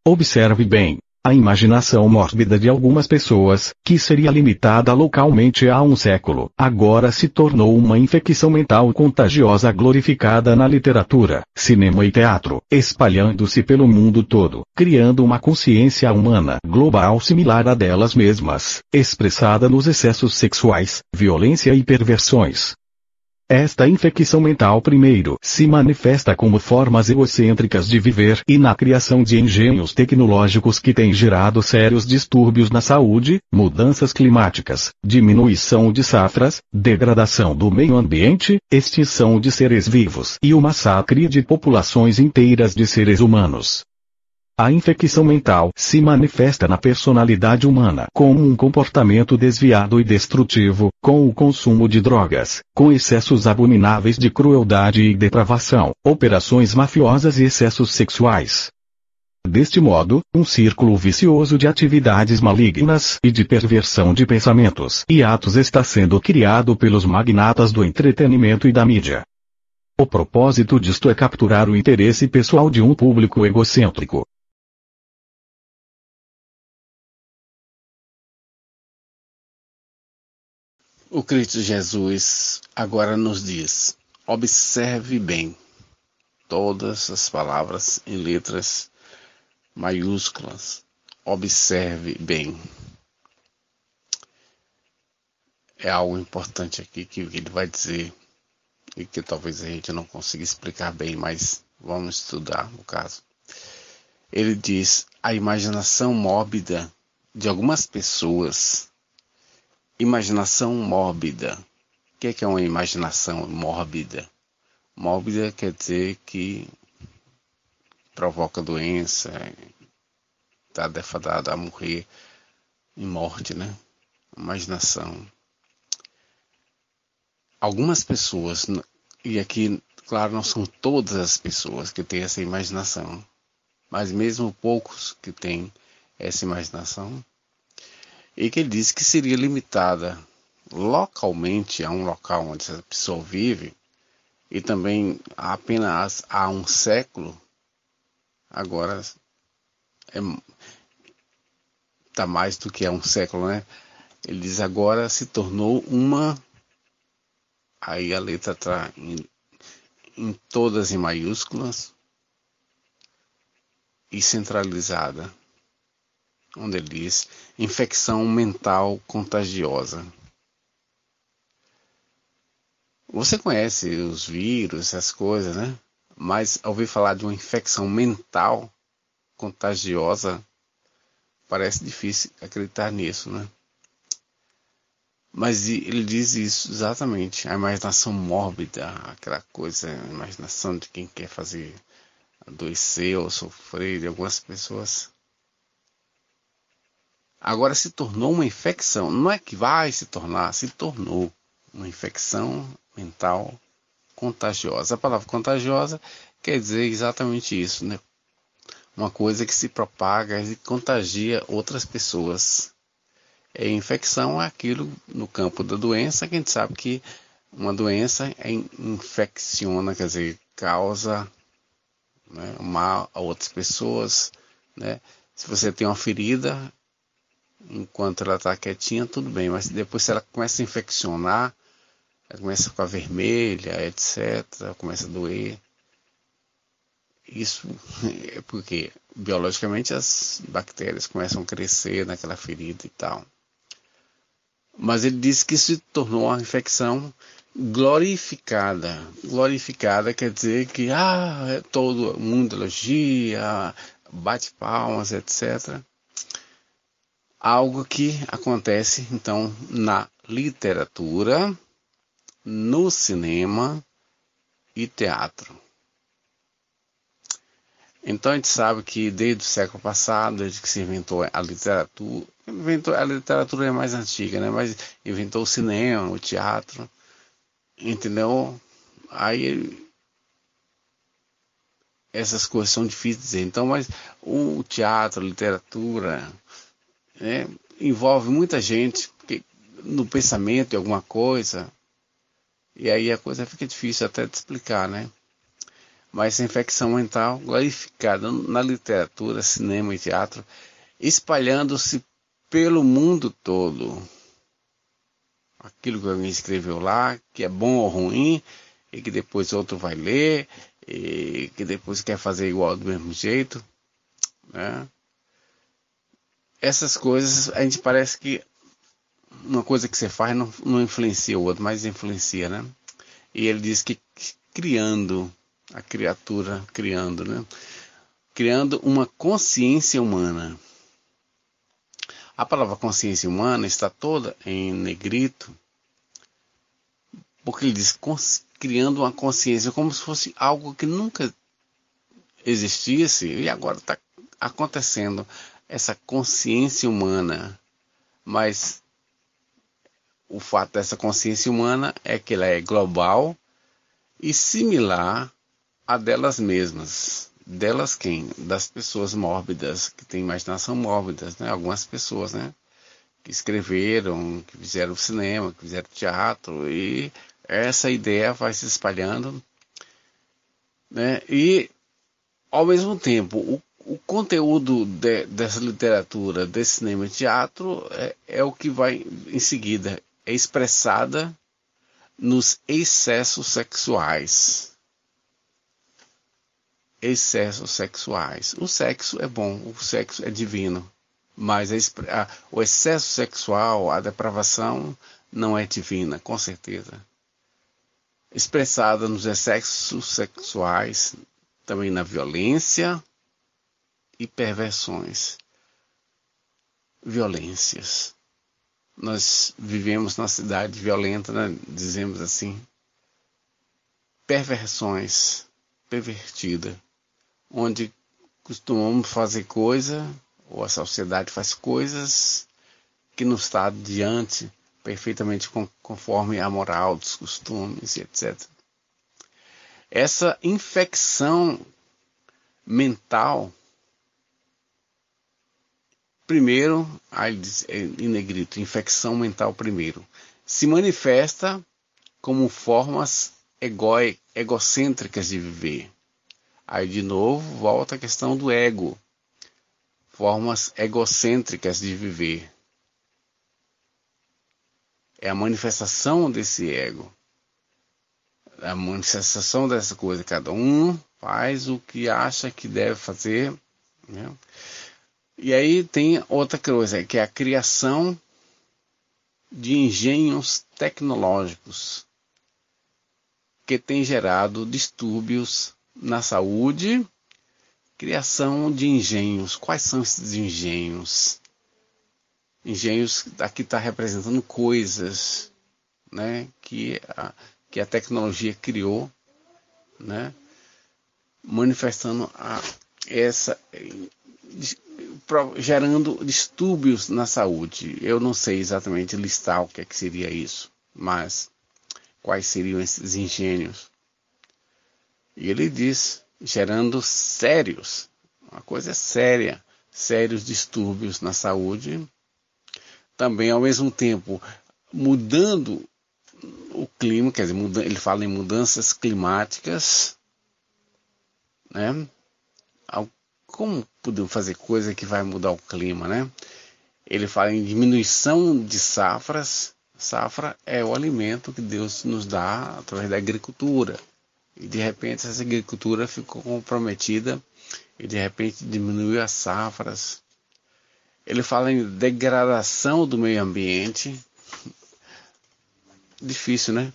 Observe bem. A imaginação mórbida de algumas pessoas, que seria limitada localmente há um século, agora se tornou uma infecção mental contagiosa glorificada na literatura, cinema e teatro, espalhando-se pelo mundo todo, criando uma consciência humana global similar à delas mesmas, expressada nos excessos sexuais, violência e perversões. Esta infecção mental primeiro se manifesta como formas egocêntricas de viver e na criação de engenhos tecnológicos que têm gerado sérios distúrbios na saúde, mudanças climáticas, diminuição de safras, degradação do meio ambiente, extinção de seres vivos e o massacre de populações inteiras de seres humanos. A infecção mental se manifesta na personalidade humana como um comportamento desviado e destrutivo, com o consumo de drogas, com excessos abomináveis de crueldade e depravação, operações mafiosas e excessos sexuais. Deste modo, um círculo vicioso de atividades malignas e de perversão de pensamentos e atos está sendo criado pelos magnatas do entretenimento e da mídia. O propósito disto é capturar o interesse pessoal de um público egocêntrico. O Cristo Jesus agora nos diz: observe bem todas as palavras em letras maiúsculas. Observe bem. É algo importante aqui que ele vai dizer e que talvez a gente não consiga explicar bem, mas vamos estudar no caso. Ele diz: a imaginação mórbida de algumas pessoas. Imaginação mórbida. O que é uma imaginação mórbida? Mórbida quer dizer que provoca doença, está defadada a morrer em morte, né? Imaginação. Algumas pessoas, e aqui, claro, não são todas as pessoas que têm essa imaginação, mas mesmo poucos que têm essa imaginação, e que ele disse que seria limitada localmente a um local onde essa pessoa vive, e apenas há um século, agora está mais do que há um século, né? Ele diz agora se tornou uma, aí a letra está em todas em maiúsculas e centralizada, onde ele diz infecção mental contagiosa. Você conhece os vírus, essas coisas, né? Mas ouvir falar de uma infecção mental contagiosa parece difícil acreditar nisso, né? Mas ele diz isso exatamente, a imaginação mórbida, aquela coisa, a imaginação de quem quer fazer adoecer ou sofrer de algumas pessoas. Agora se tornou uma infecção, não é que vai se tornar, se tornou uma infecção mental contagiosa. A palavra contagiosa quer dizer exatamente isso, né? Uma coisa que se propaga e contagia outras pessoas. A infecção é aquilo no campo da doença, que a gente sabe que uma doença infecciona, quer dizer, causa, né, mal a outras pessoas, né? Se você tem uma ferida, enquanto ela está quietinha, tudo bem, mas depois se ela começa a infeccionar, ela começa a ficar vermelha, etc., começa a doer. Isso é porque biologicamente as bactérias começam a crescer naquela ferida e tal. Mas ele disse que se tornou uma infecção glorificada. Glorificada quer dizer que todo mundo elogia, bate palmas, etc. Algo que acontece, então, na literatura, no cinema e teatro. Então a gente sabe que desde o século passado, desde que se inventou a literatura é mais antiga, né? Mas inventou o cinema, o teatro, entendeu? Aí essas coisas são difíceis de dizer. Então, mas o teatro, a literatura, né, envolve muita gente no pensamento de alguma coisa, e aí a coisa fica difícil até de explicar, né? mas a infecção mental glorificada na literatura, cinema e teatro, espalhando-se pelo mundo todo. Aquilo que alguém escreveu lá, que é bom ou ruim, e que depois outro vai ler, e que depois quer fazer igual do mesmo jeito, né? Essas coisas, a gente parece que uma coisa que você faz não influencia o outro, mas influencia, né? E ele diz que criando, a criatura criando, né? Criando uma consciência humana. A palavra consciência humana está toda em negrito, porque ele diz criando uma consciência, como se fosse algo que nunca existisse e agora está acontecendo, essa consciência humana. Mas o fato dessa consciência humana é que ela é global e similar a delas mesmas. Delas quem? Das pessoas mórbidas, que têm imaginação mórbida, né? Algumas pessoas, né? Que escreveram, que fizeram cinema, que fizeram teatro, e essa ideia vai se espalhando, né? E, ao mesmo tempo, o conteúdo dessa literatura, desse cinema e teatro, é o que vai, em seguida, é expressada nos excessos sexuais. Excessos sexuais. O sexo é bom, o sexo é divino, mas o excesso sexual, a depravação, não é divina, com certeza. Expressada nos excessos sexuais, também na violência e perversões. Violências. Nós vivemos numa cidade violenta, né? Dizemos assim. Perversões, pervertida, onde costumamos fazer coisa, ou a sociedade faz coisas que não está adiante perfeitamente conforme a moral dos costumes, etc. Essa infecção mental, primeiro, aí diz, em negrito, infecção mental primeiro, se manifesta como formas egocêntricas de viver. Aí de novo volta a questão do ego, formas egocêntricas de viver. É a manifestação desse ego, a manifestação dessa coisa. Cada um faz o que acha que deve fazer, né? E aí tem outra coisa, que é a criação de engenhos tecnológicos, que tem gerado distúrbios na saúde. Criação de engenhos. Quais são esses engenhos? Engenhos aqui está representando coisas, né, que a tecnologia criou, né, manifestando gerando distúrbios na saúde. Eu não sei exatamente listar o que é que seria isso, mas quais seriam esses engenhos? E ele diz, gerando sérios, uma coisa séria, sérios distúrbios na saúde. Também, ao mesmo tempo, mudando o clima, quer dizer, ele fala em mudanças climáticas, né? Como podemos fazer coisa que vai mudar o clima, né? Ele fala em diminuição de safras. Safra é o alimento que Deus nos dá através da agricultura. E de repente essa agricultura ficou comprometida e de repente diminuiu as safras. Ele fala em degradação do meio ambiente. Difícil, né?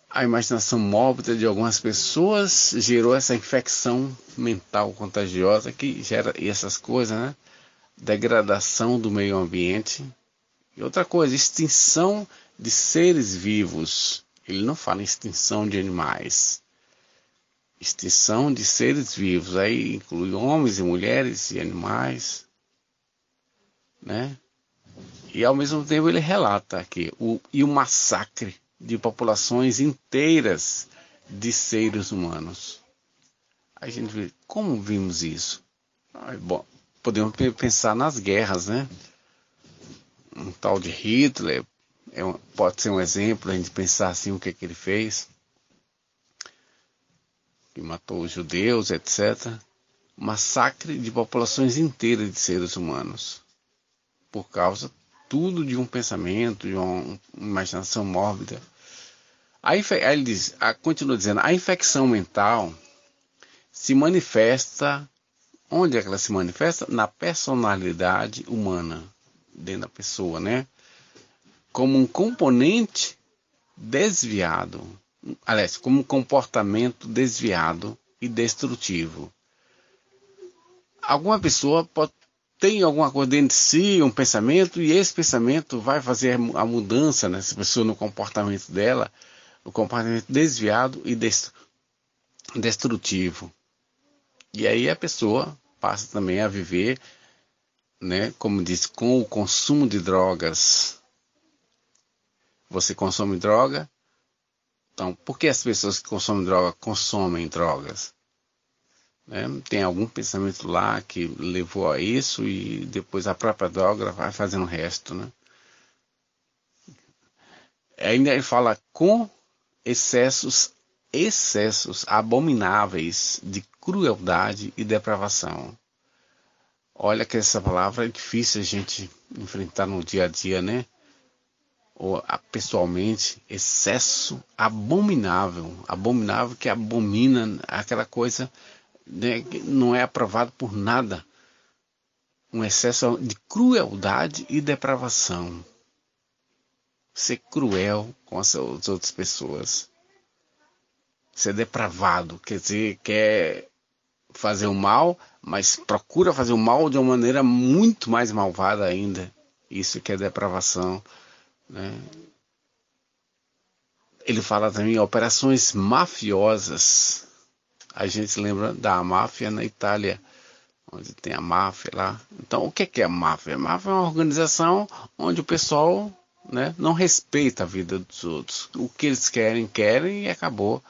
A imaginação mórbida de algumas pessoas gerou essa infecção mental contagiosa que gera essas coisas, né? Degradação do meio ambiente. E outra coisa, extinção de seres vivos. Ele não fala em extinção de animais. Extinção de seres vivos. Aí inclui homens e mulheres e animais, né? E ao mesmo tempo ele relata aqui o massacre de populações inteiras de seres humanos. A gente vê, como vimos isso? Bom, podemos pensar nas guerras, né? Um tal de Hitler pode ser um exemplo, a gente pensar assim o que ele fez. que matou os judeus, etc. Massacre de populações inteiras de seres humanos, por causa tudo de um pensamento, de uma imaginação mórbida. Aí ele diz, continua dizendo, a infecção mental se manifesta, onde é que ela se manifesta? Na personalidade humana, dentro da pessoa, né? Como um componente desviado, aliás, como um comportamento desviado e destrutivo. Alguma pessoa tem alguma coisa dentro de si, um pensamento, e esse pensamento vai fazer a mudança nessa pessoa, no comportamento dela, o comportamento desviado e destrutivo. E aí a pessoa passa também a viver, né, como diz, com o consumo de drogas. Você consome droga? Então, por que as pessoas que consomem drogas? Né? Tem algum pensamento lá que levou a isso e depois a própria droga vai fazendo o resto, né? Ainda ele fala com excessos abomináveis de crueldade e depravação. Olha que essa palavra é difícil a gente enfrentar no dia a dia, né? Ou pessoalmente, excesso abominável que abomina aquela coisa, né, que não é aprovado por nada. Um excesso de crueldade e depravação. Ser cruel com as outras pessoas. Ser depravado, quer dizer, quer fazer o mal, mas procura fazer o mal de uma maneira muito mais malvada ainda. Isso que é depravação, né? Ele fala também operações mafiosas. A gente lembra da máfia na Itália, onde tem a máfia lá. Então, o que é a máfia? A máfia é uma organização onde o pessoal, né, não respeita a vida dos outros. O que eles querem e acabou.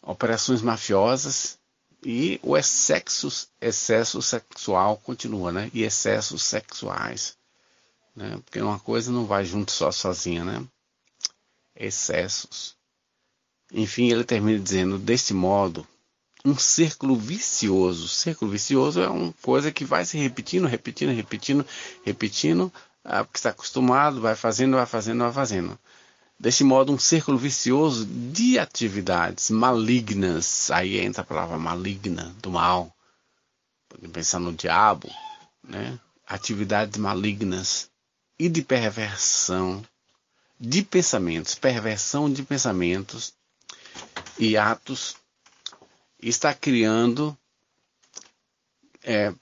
Operações mafiosas e o excesso sexual continua, né? E excessos sexuais, né? Porque uma coisa não vai junto sozinha, né? Excessos. Enfim, ele termina dizendo, deste modo, um círculo vicioso. Círculo vicioso é uma coisa que vai se repetindo, porque está acostumado, vai fazendo. Deste modo, um círculo vicioso de atividades malignas. Aí entra a palavra maligna, do mal. Pode pensar no diabo, né? Atividades malignas e de perversão de pensamentos. Perversão de pensamentos e atos. Está criando.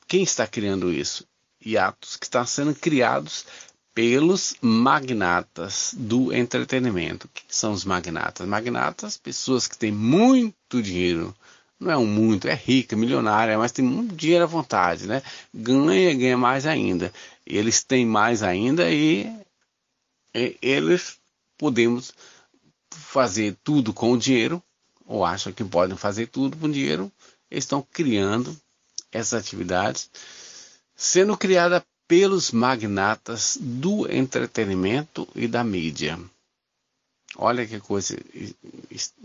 Quem está criando isso? E atos que estão sendo criados pelos magnatas do entretenimento. O que são os magnatas? Magnatas, pessoas que têm muito dinheiro. Não é muito, é rica, milionária, mas tem muito dinheiro à vontade, né? Ganha mais ainda. Eles têm mais ainda e eles podemos fazer tudo com o dinheiro, ou acham que podem fazer tudo com dinheiro. Eles estão criando essas atividades, sendo criada pelos magnatas do entretenimento e da mídia. Olha que coisa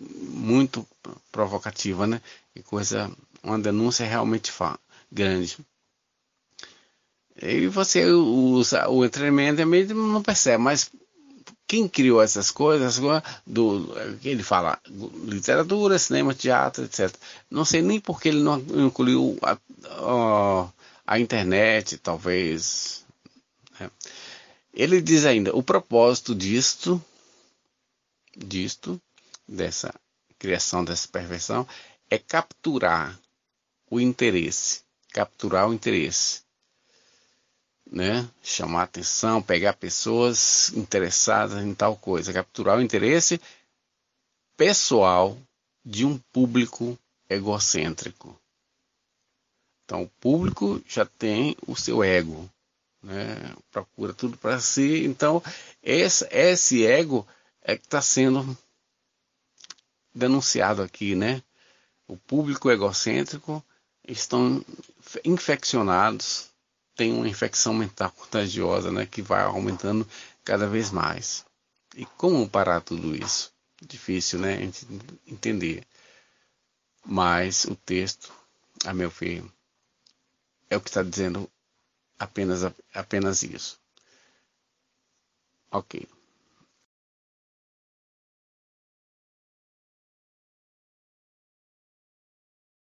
muito provocativa, né? Que coisa, uma denúncia realmente grande. E você usa o entretenimento e a mídia não percebe, mas quem criou essas coisas, ele fala literatura, cinema, teatro, etc. Não sei nem porque ele não incluiu a internet, talvez. Né? Ele diz ainda, o propósito dessa criação, dessa perversão, é capturar o interesse, né? Chamar a atenção, pegar pessoas interessadas em tal coisa, capturar o interesse pessoal de um público egocêntrico. Então o público já tem o seu ego, né? Procura tudo para si. Então esse ego é que está sendo denunciado aqui, né? O público egocêntrico estão infeccionados, tem uma infecção mental contagiosa, né? Que vai aumentando cada vez mais. E como parar tudo isso? Difícil, né? A gente entender. Mas o texto, a meu ver, é o que está dizendo apenas isso. Ok.